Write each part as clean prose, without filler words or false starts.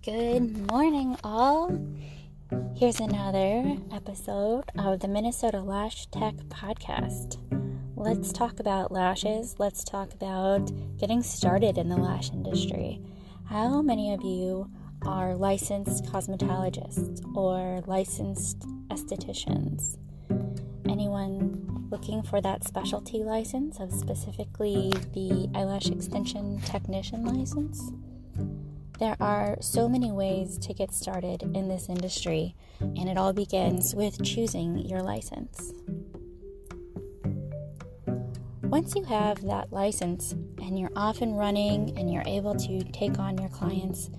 Good morning, all. Here's another episode of the Minnesota LASH TECH podcast. Let's talk about lashes. Let's talk about getting started in the lash industry. How many of you are licensed cosmetologists or licensed estheticians? Anyone looking for that specialty license of specifically the eyelash extension technician license? There are so many ways to get started in this industry, and it all begins with choosing your license. Once you have that license and you're off and running and you're able to take on your clients,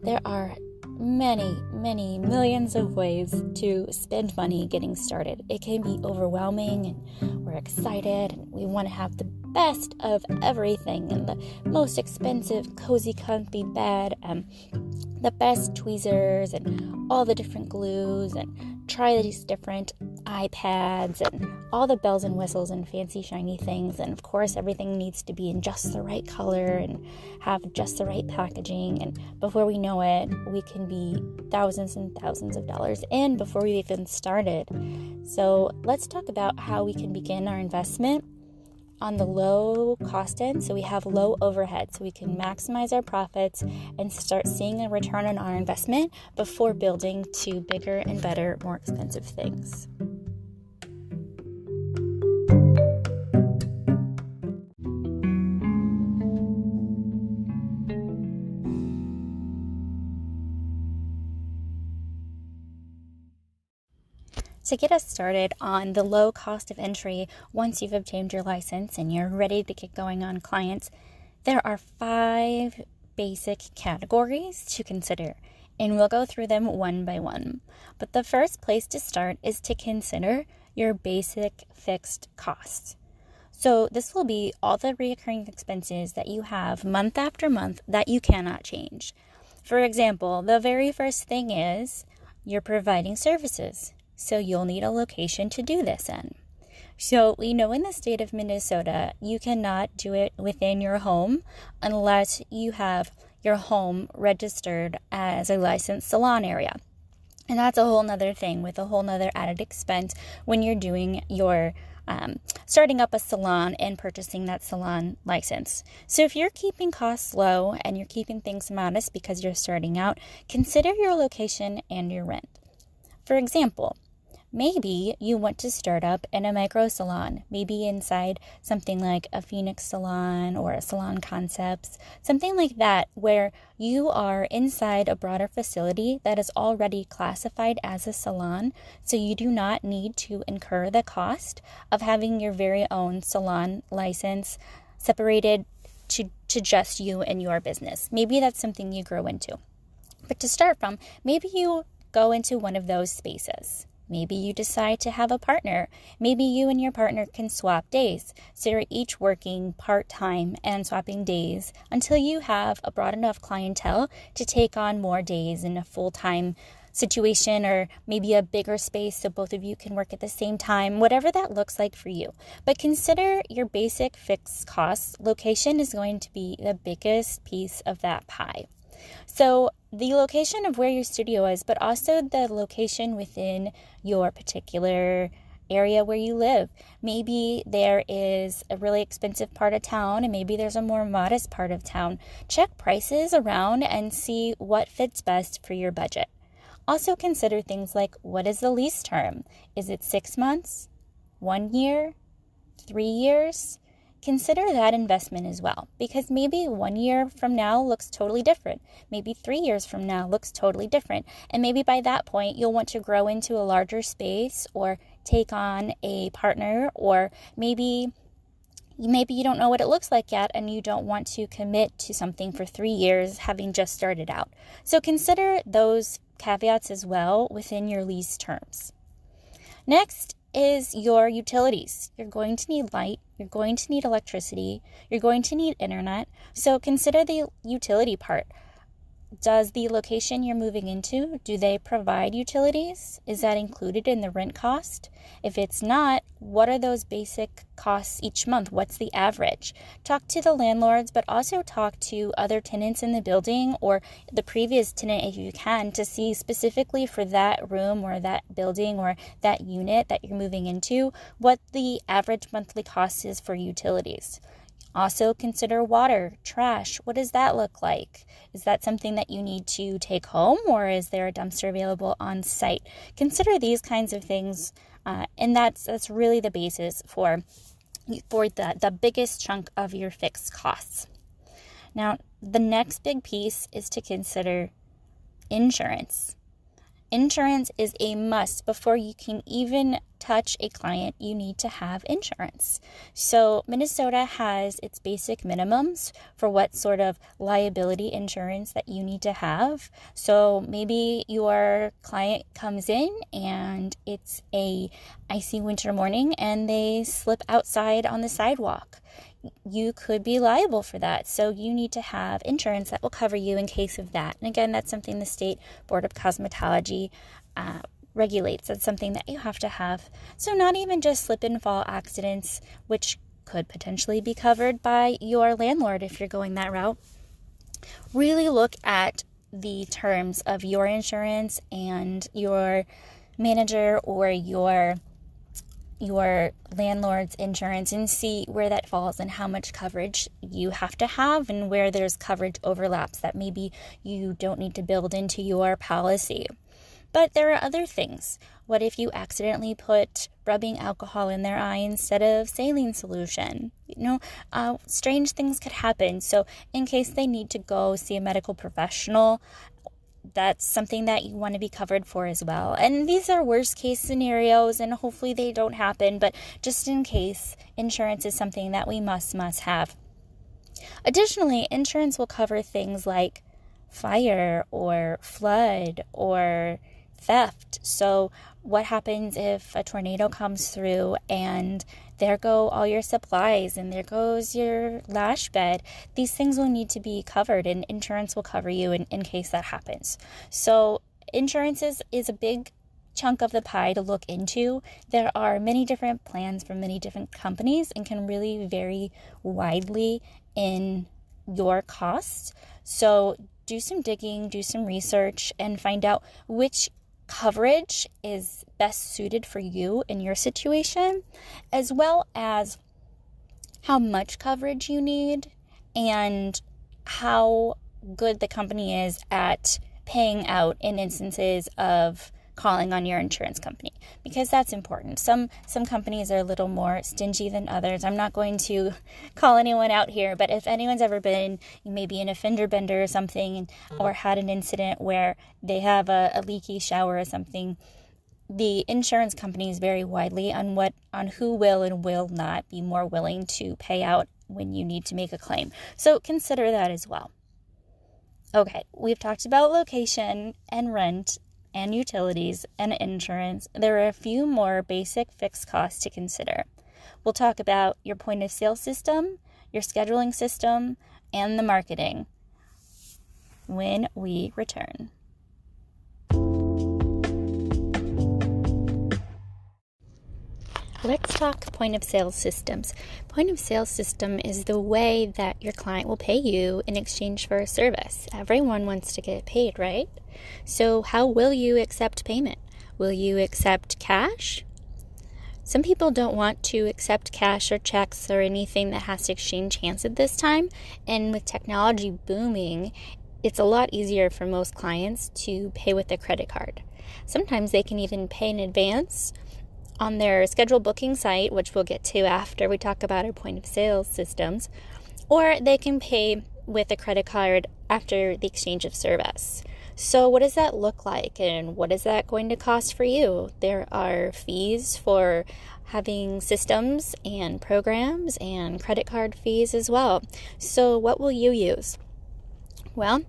there are many millions of ways to spend money getting started. It can be overwhelming, and we're excited and we want to have the best of everything and the most expensive, cozy, comfy bed and the best tweezers and all the different glues and try these different iPads and all the bells and whistles and fancy shiny things. And of course, everything needs to be in just the right color and have just the right packaging. And before we know it, we can be thousands and thousands of dollars in before we even started. So let's talk about how we can begin our investment on the low cost end, so we have low overhead, so we can maximize our profits and start seeing a return on our investment before building to bigger and better, more expensive things. To get us started on the low cost of entry, once you've obtained your license and you're ready to get going on clients, there are 5 basic categories to consider, and we'll go through them one by one. But the first place to start is to consider your basic fixed costs. So this will be all the recurring expenses that you have month after month that you cannot change. For example, the very first thing is you're providing services. So you'll need a location to do this in. So we know in the state of Minnesota, you cannot do it within your home unless you have your home registered as a licensed salon area. And that's a whole nother thing with a whole nother added expense when you're doing your starting up a salon and purchasing that salon license. So if you're keeping costs low and you're keeping things modest because you're starting out, consider your location and your rent. For example, maybe you want to start up in a micro salon, maybe inside something like a Phoenix salon or a Salon Concepts, something like that, where you are inside a broader facility that is already classified as a salon, so you do not need to incur the cost of having your very own salon license separated to just you and your business. Maybe that's something you grow into. But to start from, maybe you go into one of those spaces. Maybe you decide to have a partner. Maybe you and your partner can swap days. So you're each working part-time and swapping days until you have a broad enough clientele to take on more days in a full-time situation, or maybe a bigger space so both of you can work at the same time, whatever that looks like for you. But consider your basic fixed costs. Location is going to be the biggest piece of that pie. So the location of where your studio is, but also the location within your particular area where you live. Maybe there is a really expensive part of town and maybe there's a more modest part of town. Check prices around and see what fits best for your budget. Also consider things like, what is the lease term? Is it 6 months, 1 year, 3 years? Consider that investment as well, because maybe 1 year from now looks totally different. Maybe 3 years from now looks totally different. And maybe by that point, you'll want to grow into a larger space or take on a partner, or maybe you don't know what it looks like yet and you don't want to commit to something for 3 years having just started out. So consider those caveats as well within your lease terms. Next is your utilities. You're going to need light, you're going to need electricity, you're going to need internet. So consider the utility part. Does the location you're moving into, do they provide utilities? Is that included in the rent cost? If it's not, what are those basic costs each month? What's the average? Talk to the landlords, but also talk to other tenants in the building or the previous tenant if you can, to see specifically for that room or that building or that unit that you're moving into, what the average monthly cost is for utilities. Also consider water, trash. What does that look like? Is that something that you need to take home, or is there a dumpster available on site? Consider these kinds of things, and that's really the basis for the biggest chunk of your fixed costs. Now, the next big piece is to consider insurance. Insurance is a must. Before you can even touch a client, you need to have insurance. So Minnesota has its basic minimums for what sort of liability insurance that you need to have. So maybe your client comes in and it's a icy winter morning and they slip outside on the sidewalk. You could be liable for that. So you need to have insurance that will cover you in case of that. And again, that's something the State Board of Cosmetology regulates. That's something that you have to have. So not even just slip and fall accidents, which could potentially be covered by your landlord if you're going that route. Really look at the terms of your insurance and your manager or your landlord's insurance and see where that falls and how much coverage you have to have and where there's coverage overlaps that maybe you don't need to build into your policy. But there are other things. What if you accidentally put rubbing alcohol in their eye instead of saline solution? Strange things could happen. So in case they need to go see a medical professional, that's something that you want to be covered for as well. And these are worst case scenarios, and hopefully they don't happen, but just in case, insurance is something that we must have. Additionally, insurance will cover things like fire or flood or theft. So what happens if a tornado comes through and there go all your supplies and there goes your lash bed? These things will need to be covered, and insurance will cover you in case that happens. So insurance is a big chunk of the pie to look into. There are many different plans from many different companies and can really vary widely in your costs. So do some digging, do some research, and find out which coverage is best suited for you in your situation, as well as how much coverage you need and how good the company is at paying out in instances of calling on your insurance company, because that's important. Some companies are a little more stingy than others. I'm not going to call anyone out here, but if anyone's ever been maybe in a fender bender or something, or had an incident where they have a leaky shower or something, the insurance companies vary widely on who will and will not be more willing to pay out when you need to make a claim. So consider that as well. Okay, we've talked about location and rent and utilities and insurance. There are a few more basic fixed costs to consider. We'll talk about your point of sale system, your scheduling system, and the marketing when we return. Let's talk point of sale systems. Point of sale system is the way that your client will pay you in exchange for a service. Everyone wants to get paid, right? So how will you accept payment? Will you accept cash? Some people don't want to accept cash or checks or anything that has to exchange hands at this time. And with technology booming, it's a lot easier for most clients to pay with a credit card. Sometimes they can even pay in advance on their scheduled booking site, which we'll get to after we talk about our point of sale systems, or they can pay with a credit card after the exchange of service. So what does that look like, and what is that going to cost for you? There are fees for having systems and programs and credit card fees as well. So what will you use? Well,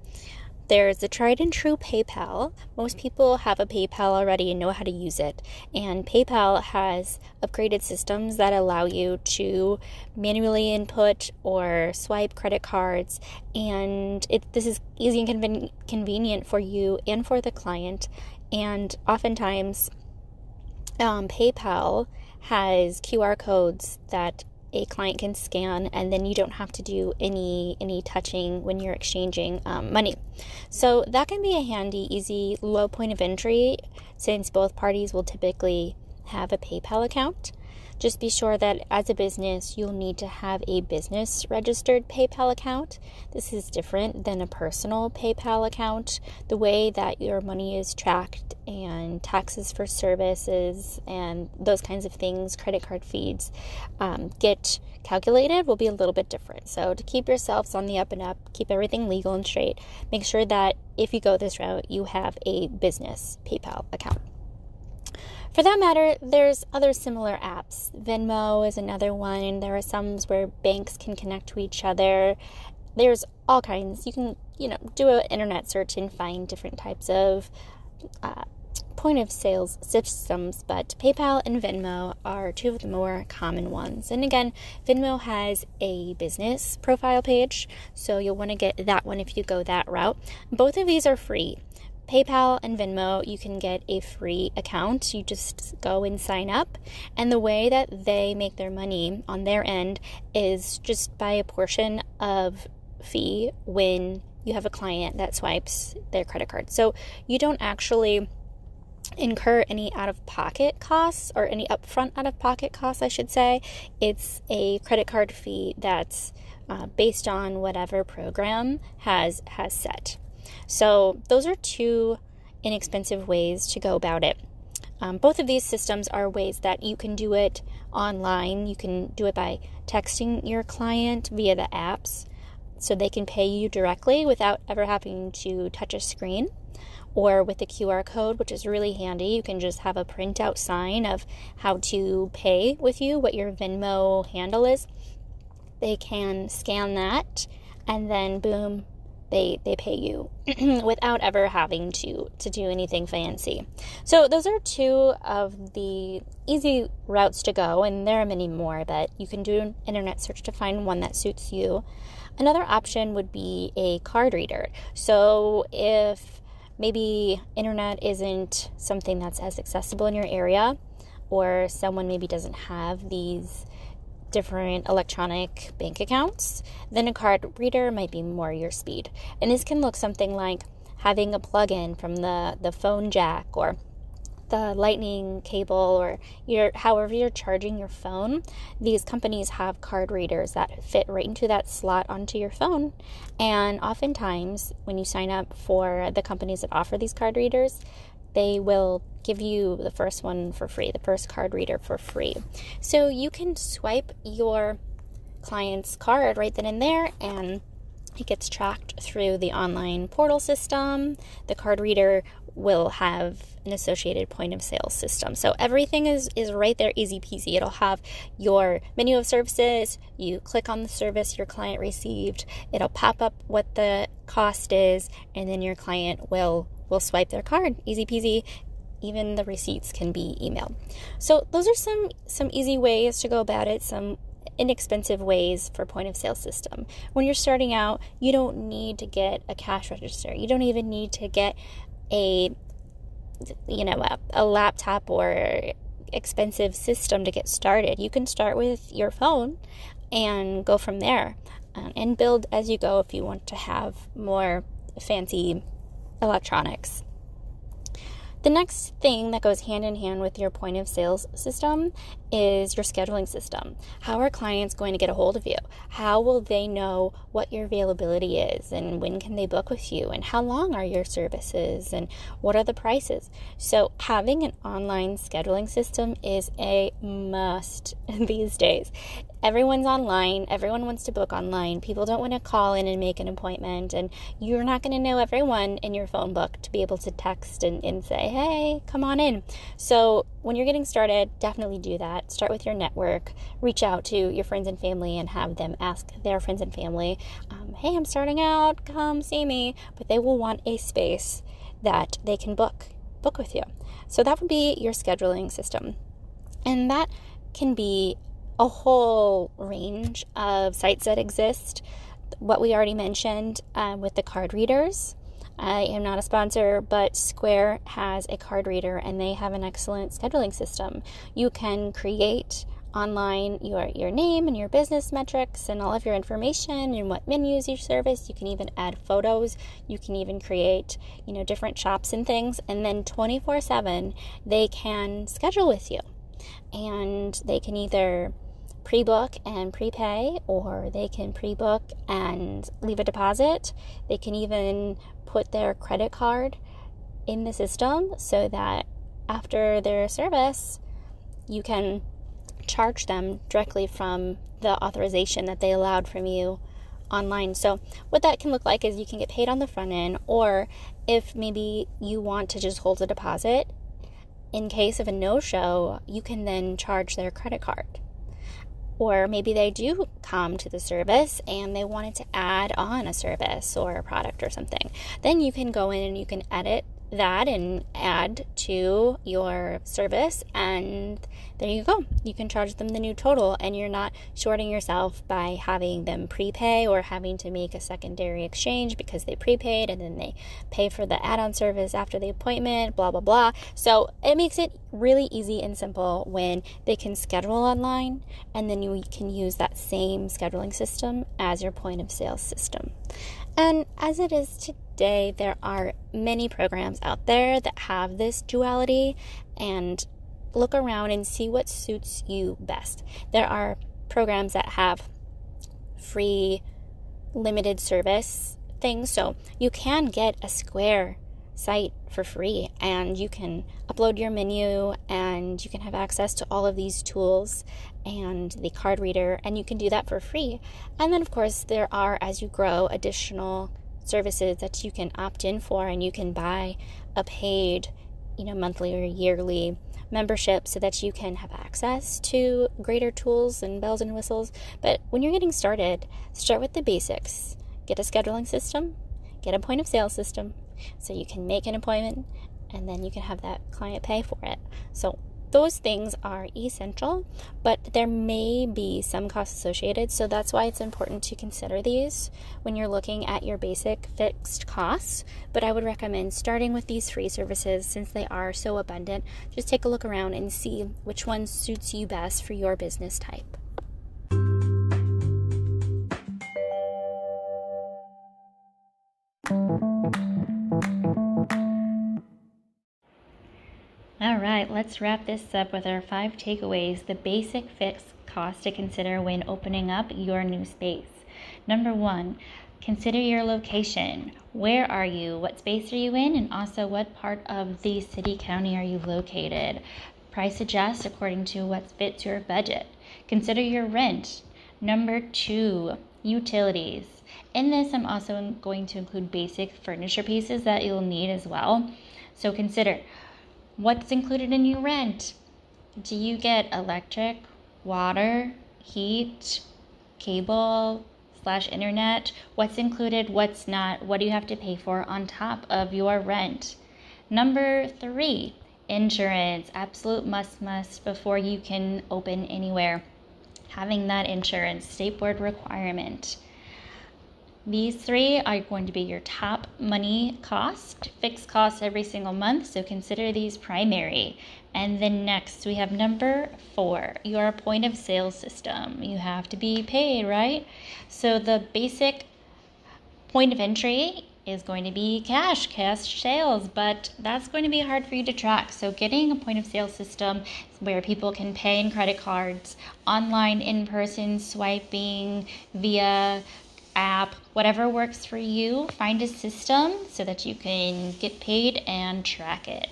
There's the tried and true PayPal. Most people have a PayPal already and know how to use it. And PayPal has upgraded systems that allow you to manually input or swipe credit cards. And this is easy and convenient for you and for the client. And oftentimes, PayPal has QR codes that a client can scan, and then you don't have to do any touching when you're exchanging money. So that can be a handy, easy, low point of entry, since both parties will typically have a PayPal account. Just be sure that as a business, you'll need to have a business registered PayPal account. This is different than a personal PayPal account. The way that your money is tracked and taxes for services and those kinds of things, credit card fees, get calculated will be a little bit different. So to keep yourselves on the up and up, keep everything legal and straight, make sure that if you go this route, you have a business PayPal account. For that matter, there's other similar apps. Venmo is another one. There are some where banks can connect to each other. There's all kinds. You can, do an internet search and find different types of point of sales systems, but PayPal and Venmo are two of the more common ones. And again, Venmo has a business profile page, so you'll want to get that one if you go that route. Both of these are free. PayPal and Venmo, you can get a free account. You just go and sign up. And the way that they make their money on their end is just by a portion of fee when you have a client that swipes their credit card. So you don't actually incur any out-of-pocket costs, or any upfront out-of-pocket costs, I should say. It's a credit card fee that's based on whatever program has set. So those are two inexpensive ways to go about it. Both of these systems are ways that you can do it online. You can do it by texting your client via the apps, so they can pay you directly without ever having to touch a screen, or with the QR code, which is really handy. You can just have a printout sign of how to pay with you, what your Venmo handle is. They can scan that, and then boom, they pay you without ever having to do anything fancy. So those are two of the easy routes to go, and there are many more, but you can do an internet search to find one that suits you. Another option would be a card reader. So if maybe internet isn't something that's as accessible in your area, or someone maybe doesn't have these different electronic bank accounts, then a card reader might be more your speed. And this can look something like having a plug-in from the phone jack, or the lightning cable, or however you're charging your phone. These companies have card readers that fit right into that slot onto your phone. And oftentimes when you sign up for the companies that offer these card readers, they will give you the first one for free, the first card reader for free. So you can swipe your client's card right then and there, and it gets tracked through the online portal system. The card reader will have an associated point of sale system. So everything is right there, easy peasy. It'll have your menu of services. You click on the service your client received. It'll pop up what the cost is, and then your client will swipe their card. Easy peasy. Even the receipts can be emailed. So those are some easy ways to go about it, some inexpensive ways for point of sale system. When you're starting out, you don't need to get a cash register. You don't even need to get a laptop or expensive system to get started. You can start with your phone and go from there, and build as you go if you want to have more fancy electronics. The next thing that goes hand in hand with your point of sales system is your scheduling system. How are clients going to get a hold of you? How will they know what your availability is, and when can they book with you, and how long are your services, and what are the prices? So having an online scheduling system is a must these days. everyone's online. Everyone wants to book online. People don't want to call in and make an appointment, and you're not going to know everyone in your phone book to be able to text and say, hey, come on in. So when you're getting started, definitely do that. Start with your network. Reach out to your friends and family and have them ask their friends and family, hey, I'm starting out, come see me. But they will want a space that they can book with you. So that would be your scheduling system. And that can be a whole range of sites that exist. What we already mentioned with the card readers. I am not a sponsor, but Square has a card reader and they have an excellent scheduling system. You can create online your name and your business metrics and all of your information and what menus you service. You can even add photos. You can even create, different shops and things. And then 24/7, they can schedule with you. And they can either pre-book and prepay, or they can pre-book and leave a deposit. They can even put their credit card in the system so that after their service, you can charge them directly from the authorization that they allowed from you online. So what that can look like is you can get paid on the front end, or if maybe you want to just hold a deposit, in case of a no-show, you can then charge their credit card. Or maybe they do come to the service and they wanted to add on a service or a product or something. Then you can go in and you can edit that and add to your service, and there you go. You can charge them the new total, and you're not shorting yourself by having them prepay or having to make a secondary exchange because they prepaid and then they pay for the add-on service after the appointment, blah, blah, blah. So it makes it really easy and simple when they can schedule online, and then you can use that same scheduling system as your point of sale system. And as it is today, there are many programs out there that have this duality, and look around and see what suits you best. There are programs that have free limited service things, so you can get a Square site for free, and you can upload your menu and you can have access to all of these tools and the card reader, and you can do that for free. And then of course there are, as you grow, additional services that you can opt in for, and you can buy a paid monthly or yearly membership so that you can have access to greater tools and bells and whistles. But when you're getting started, start with the basics. Get a scheduling system, get a point of sale system, so you can make an appointment and then you can have that client pay for it. So those things are essential, but there may be some costs associated. So that's why it's important to consider these when you're looking at your basic fixed costs. But I would recommend starting with these free services since they are so abundant. Just take a look around and see which one suits you best for your business type. All right, let's wrap this up with our 5 takeaways, the basic fixed cost to consider when opening up your new space. Number 1, consider your location. Where are you? What space are you in? And also, what part of the city, county are you located? Price adjusts according to what fits your budget. Consider your rent. Number 2, utilities. In this, I'm also going to include basic furniture pieces that you'll need as well. So consider, what's included in your rent? Do you get electric, water, heat, cable / internet? What's included, what's not? What do you have to pay for on top of your rent? Number 3, insurance. Absolute must before you can open anywhere. Having that insurance, state board requirement. These 3 are going to be your top money cost, fixed costs every single month, so consider these primary. And then next we have number 4, your point of sale system. You have to be paid, right? So the basic point of entry is going to be cash sales, but that's going to be hard for you to track. So getting a point of sale system where people can pay in credit cards, online, in person, swiping, via app, whatever works for you, find a system so that you can get paid and track it.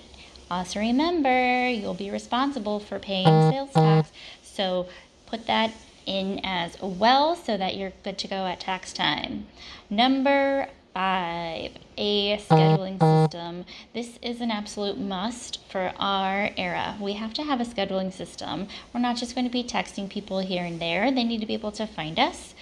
Also remember, you'll be responsible for paying sales tax, so put that in as well so that you're good to go at tax time. Number 5, a scheduling system. This is an absolute must for our era. We have to have a scheduling system. We're not just going to be texting people here and there. They need to be able to find us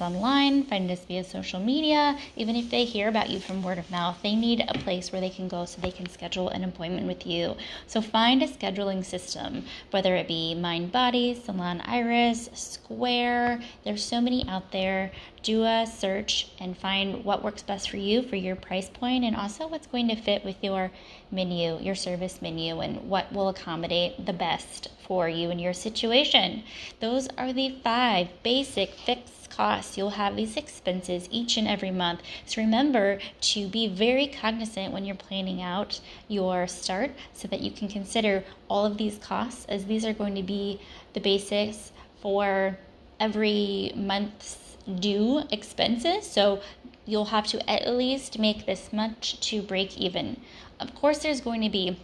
online, find us via social media. Even if they hear about you from word of mouth, they need a place where they can go so they can schedule an appointment with you. So find a scheduling system, whether it be MindBody, Salon Iris, Square. There's so many out there. Do a search and find what works best for you, for your price point, and also what's going to fit with your menu, your service menu, and what will accommodate the best for you and your situation. Those are the 5 basic fixed costs. You'll have these expenses each and every month. So remember to be very cognizant when you're planning out your start so that you can consider all of these costs, as these are going to be the basics for every month's due expenses. So you'll have to at least make this much to break even. Of course, there's going to be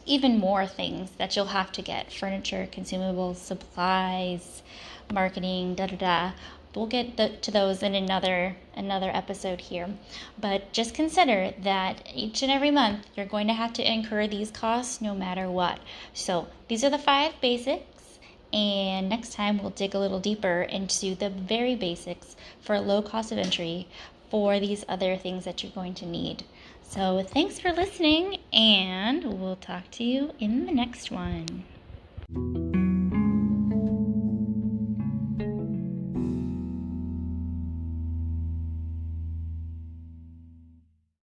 even more things that you'll have to get: furniture, consumables, supplies, marketing, We'll get to those in another episode here. But just consider that each and every month you're going to have to incur these costs no matter what. So these are the 5 basics. And next time we'll dig a little deeper into the very basics for low cost of entry for these other things that you're going to need. So thanks for listening, and we'll talk to you in the next one.